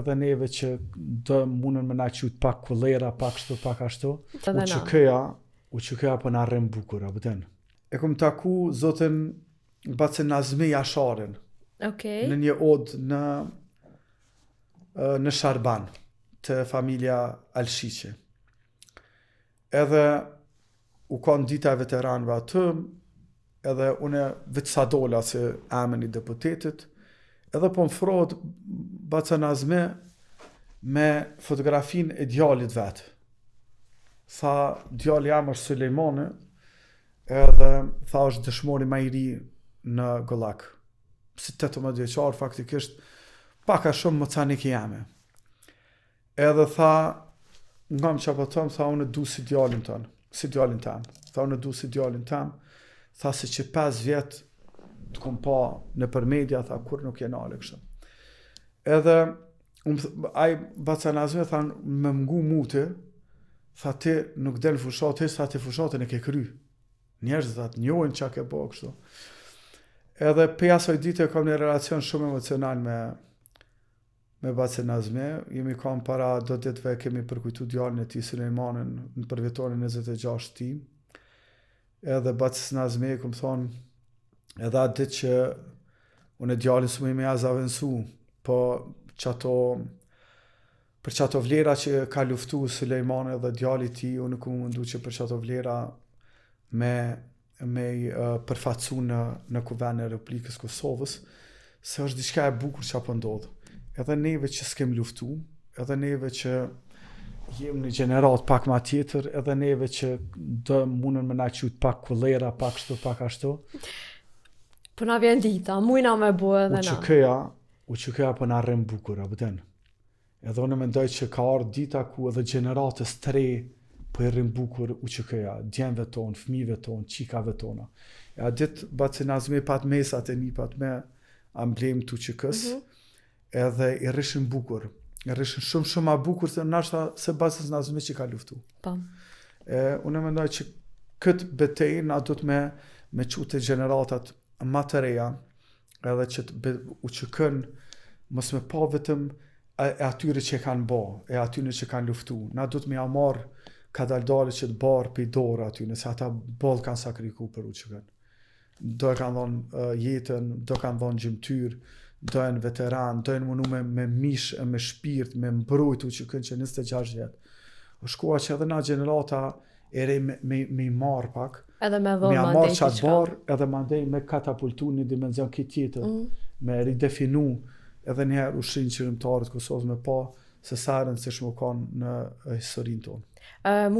edhe neve që do mundën me na qyt pak kullera, pak kështu, pak ashtu. UÇK-ja po na rrim bukur, apo ten. E kom taku zotin Bace Nazmi Jasharin. Në një od në Sharban të familja Alshiqi. Edhe u kanë dita e veteranëve aty, edhe une vetë sa dola se emën i deputetit, edhe po më frohet Bace Nazmi me fotografin e djalit vetë. Tha, djali jam është Sulejmani, edhe tha është dëshmori më i ri në Gollak. Si 18 vjeçar faktikisht paka shumë më canik jame. Edhe tha, nga më që po tëmë, tha unë du si djalin tënë, si djalin tem. Tha unë du si djalin tem, tha se që 5 vjetë të kom pa në për media, tha kur nuk jena ale kështë. Edhe, aj Bace Nazmi tha me mgu muti, tha ti nuk del fushat, tha ti fushatën e ke kry. Njerëzit tha të njohin qa ke po kështu. Edhe pe asoj dite kam një relacion shumë emocional me Bace Nazmi. Jemi kam para do ditëve kemi përkujtu djalin e tij Sulejmanin në përvjetorin 26 ti. Edhe Bace Nazmi kom thonë, edhe atë ditë që unë e djalin së më me azavensu, po për qato vlera që ka luftu Sulejmani dhe djali ti, unë ku mundu që për qato vlera me përfacu në Kuvendin e Republikës Kosovës, se është diçka e bukur që apo ndodhë. Edhe neve që s'kem luftu, edhe neve që jem në gjenerat pak ma tjetër, edhe neve që do mundën me na qyt pak kullera, pak kështu, pak ashtu. Po na vjen dita, mujna me bue edhe na. UÇK-ja po na rrim bukur, apo ten. Edhe unë mendoj që ka ardhur dita ku edhe gjeneratës të re po i rrim bukur UÇK-ja, djemve tonë, fëmijëve tonë, qikave tona. E a ditë Bace Nazmi pat mesat e nipat me amblem të UÇK-s, edhe i rrishin bukur. I rrishin shumë ma bukur se nashta se Bace Nazmi që ka luftu. Unë mendoj që këtë betejë na do të me qute gjeneratat ma të reja, edhe që UÇK-n mos me pa vetëm e atyre që kanë bo, e atyre që kanë luftu. Na do të me amarë ka daldale që të barë për i dorë aty, nëse ata bolë kanë sakriku për UÇK-n. Do e kanë dhonë jetën, do kanë dhonë gjymtyr, do e në veteran, do e në munu me mish, me shpirt, me mbrojt UÇK-n që 26 vjetë. O shkoa që edhe na generata e re me i marë pak, edhe me marë qatë barë, edhe mandej me katapultu një dimenzion këtë tjetër, me ridefinu edhe njëherë ushtrinë qërimtarët Kosovës me pa se sa rëndësishme kanë në historinë tonë. Mu